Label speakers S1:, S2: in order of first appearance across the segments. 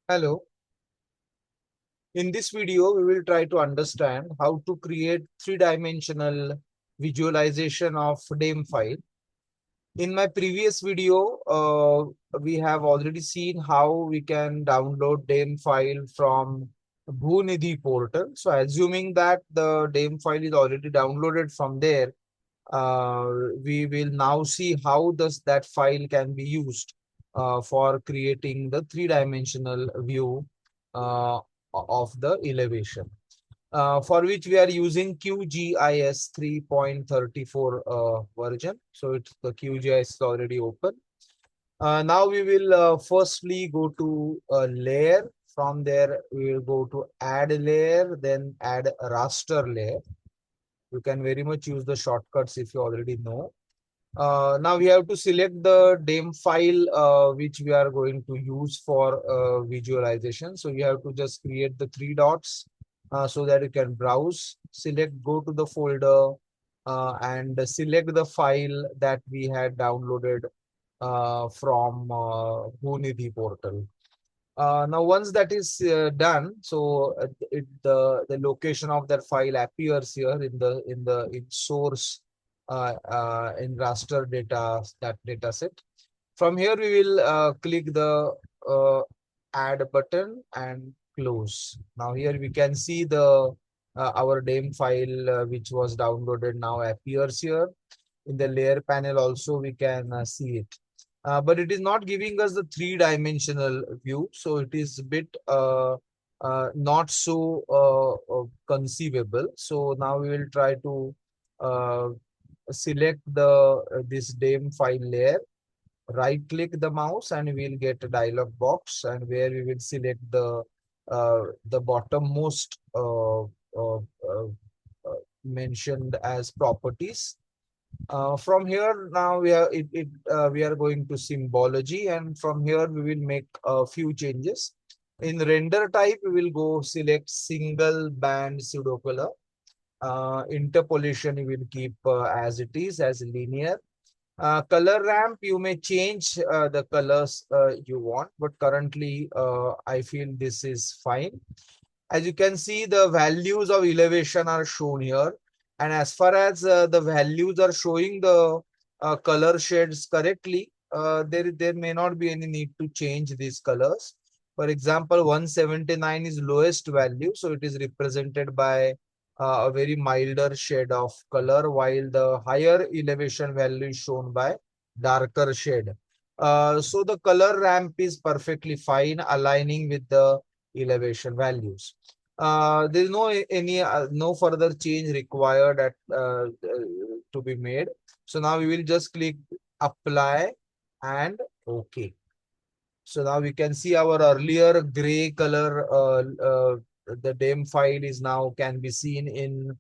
S1: Hello. In this video, we will try to understand how to create three-dimensional visualization of DEM file. In my previous video, we have already seen how we can download DEM file from Bhunidhi portal. So assuming that the DEM file is already downloaded from there, we will now see how does that file can be used for creating the three-dimensional view uh, of the elevation, for which we are using QGIS 3.34 version. So the QGIS is already open. Now we will firstly go to a layer. From there, we will go to add layer, then add a raster layer. You can very much use the shortcuts if you already know. Now we have to select the DEM file which we are going to use for visualization. So you have to just create the three dots so that you can browse, select, go to the folder and select the file that we had downloaded from Bhunidhi portal. Now, once that is done, so the location of that file appears here in source in raster data, that data set. From here, we will click the uh, add button and close. Now here we can see the our DEM file which was downloaded now appears here. In the layer panel also we can see it. But it is not giving us the three-dimensional view, so it is a bit not so conceivable. So now we will try to uh, select the this DEM file layer, right click the mouse, and we will get a dialog box, and where we will select the bottommost mentioned as properties. From here, now we are going to symbology, and from here we will make a few changes. In render type, we will go select single band pseudo color. Interpolation we will keep as it is, as linear. Color ramp, you may change the colors you want, but currently I feel this is fine. As you can see, the values of elevation are shown here. And as far as the values are showing the color shades correctly, there may not be any need to change these colors. For example, 179 is lowest value, so it is represented by a very milder shade of color, while the higher elevation value is shown by darker shade. So the color ramp is perfectly fine, aligning with the elevation values. There is no further change required to be made. So now we will just click apply and OK. So now we can see our earlier gray color, the DEM file is now can be seen in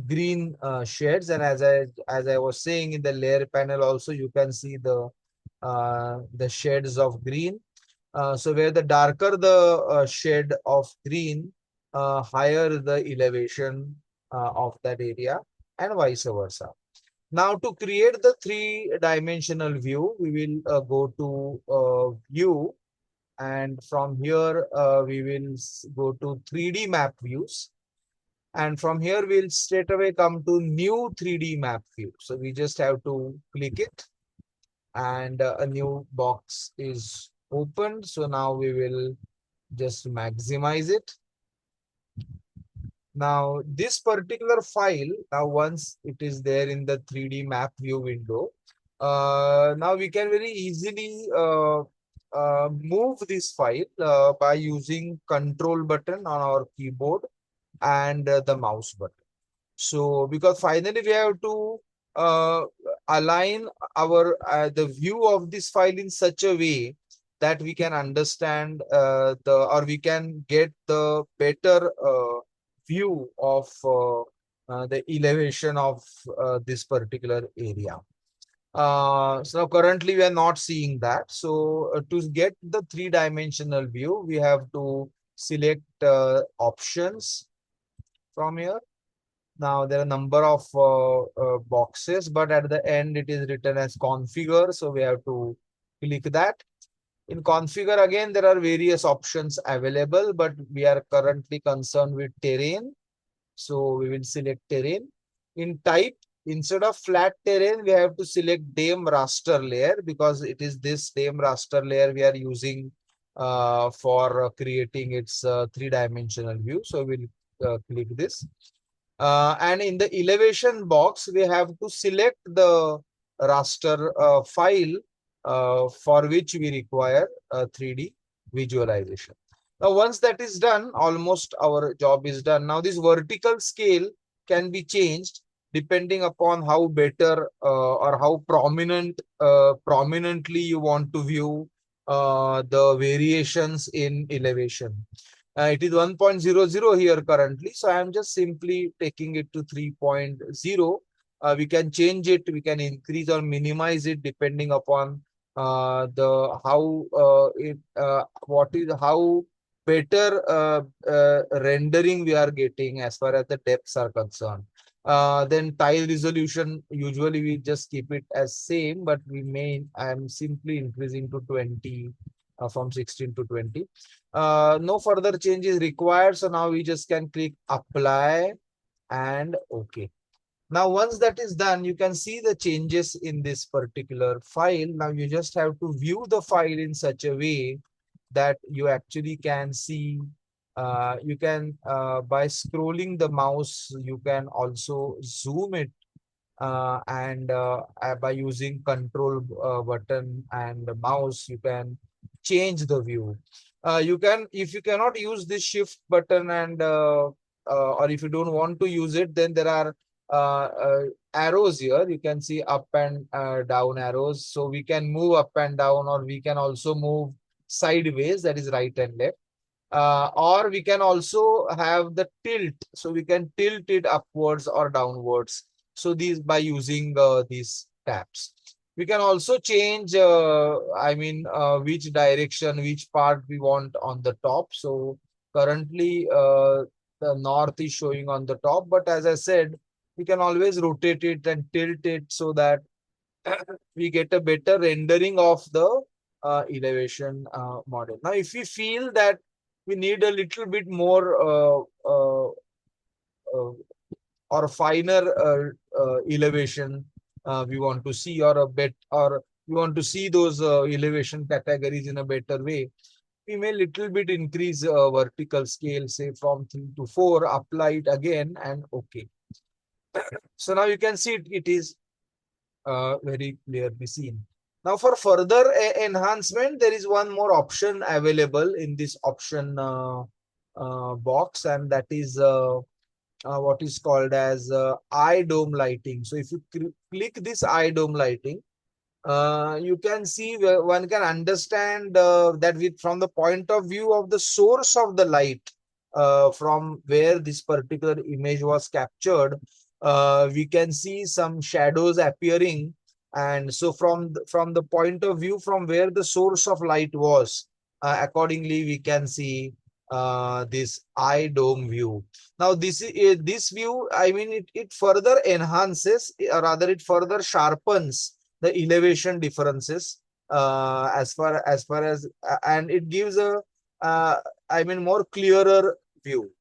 S1: green shades. And as I was saying, in the layer panel also you can see the shades of green. So where the darker the shade of green, higher the elevation of that area, and vice versa. Now to create the three-dimensional view, we will go to view, and from here we will go to 3D map views. And from here we'll straight away come to new 3D map view. So we just have to click it, and a new box is opened. So now we will just maximize it. Now this particular file, now once it is there in the 3D map view window, now we can very easily move this file by using control button on our keyboard and the mouse button. So because finally we have to uh, align our the view of this file in such a way that we can understand or we can get the better view of the elevation of this particular area. So currently we are not seeing that. So to get the three-dimensional view, we have to select options from here. Now there are a number of boxes, but at the end it is written as configure. So we have to click that. In configure, again, there are various options available, but we are currently concerned with terrain. So we will select terrain. In type, instead of flat terrain, we have to select DEM raster layer, because it is this DEM raster layer we are using for creating its three-dimensional view. So we'll click this. And in the elevation box, we have to select the raster file for which we require 3D visualization. Now, once that is done, almost our job is done. Now, this vertical scale can be changed depending upon how better or how prominently you want to view the variations in elevation. It is 1.00 here currently, so I am just simply taking it to 3.0. We can change it, we can increase or minimize it depending upon the how it what is how better rendering we are getting as far as the depths are concerned. Then tile resolution, usually we just keep it as same, but I am simply increasing to 20 from 16 to 20. No further change is required. So now we just can click apply and OK. Now, once that is done, you can see the changes in this particular file. Now you just have to view the file in such a way that you actually can see. You can by scrolling the mouse, you can also zoom it, and by using control button and the mouse, you can change the view. You can, if you cannot use this shift button, and or if you don't want to use it, then there are arrows here. You can see up and down arrows. So we can move up and down, or we can also move sideways, that is right and left. Or we can also have the tilt. So we can tilt it upwards or downwards. So these, by using these tabs. We can also change, which direction, which part we want on the top. So currently the north is showing on the top. But as I said, we can always rotate it and tilt it so that we get a better rendering of the elevation model. Now, if we feel that we need a little bit more or finer elevation we want to see, or a bit, or we want to see those elevation categories in a better way, we may little bit increase vertical scale, say from 3 to 4, apply it again and OK. So now you can see it is very clearly seen. Now, for further enhancement, there is one more option available in this option box, and that is what is called as eye dome lighting. So if you click this eye dome lighting, you can see where one can understand that from the point of view of the source of the light, from where this particular image was captured, we can see some shadows appearing. And so from the point of view from where the source of light was, accordingly we can see this eye dome view. Now this view, I mean, it further enhances, or rather it further sharpens the elevation differences as far as and it gives a more clearer view.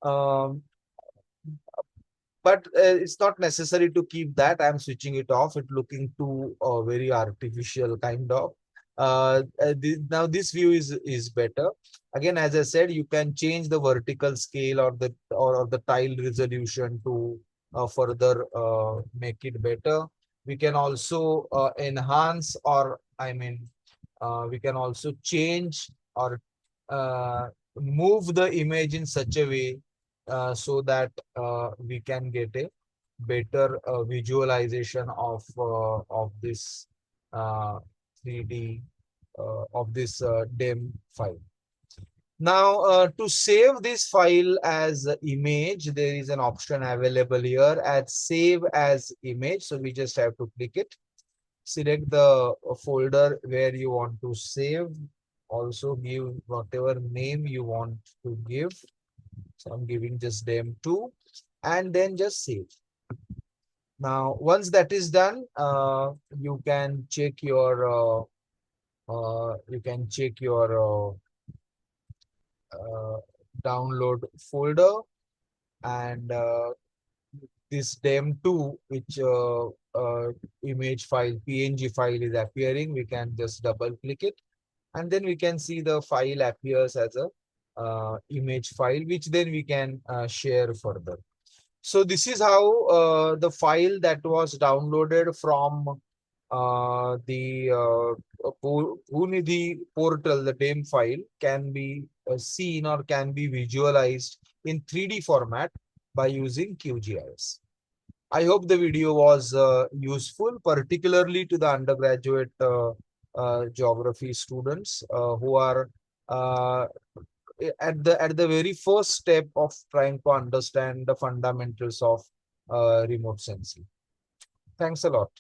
S1: Um, but it's not necessary to keep that. I'm switching it off. It looking too very artificial kind of. Now this view is better. Again, as I said, you can change the vertical scale or the tile resolution to further make it better. We can also enhance, or we can also change or move the image in such a way so that we can get a better visualization of this 3D of this DEM file. Now, to save this file as image, there is an option available here as save as image. So we just have to click it. Select the folder where you want to save. Also give whatever name you want to give. So I'm giving just DEM2, and then just save. Now, once that is done, you can check your You can check your download folder, and this DEM2, which image file, PNG file is appearing. We can just double click it, and then we can see the file appears as a image file, which then we can share further. So this is how the file that was downloaded from the Unidhi portal, the DEM file, can be seen or can be visualized in 3D format by using QGIS. I hope the video was useful, particularly to the undergraduate geography students who are uh, at the very first step of trying to understand the fundamentals of remote sensing. Thanks a lot.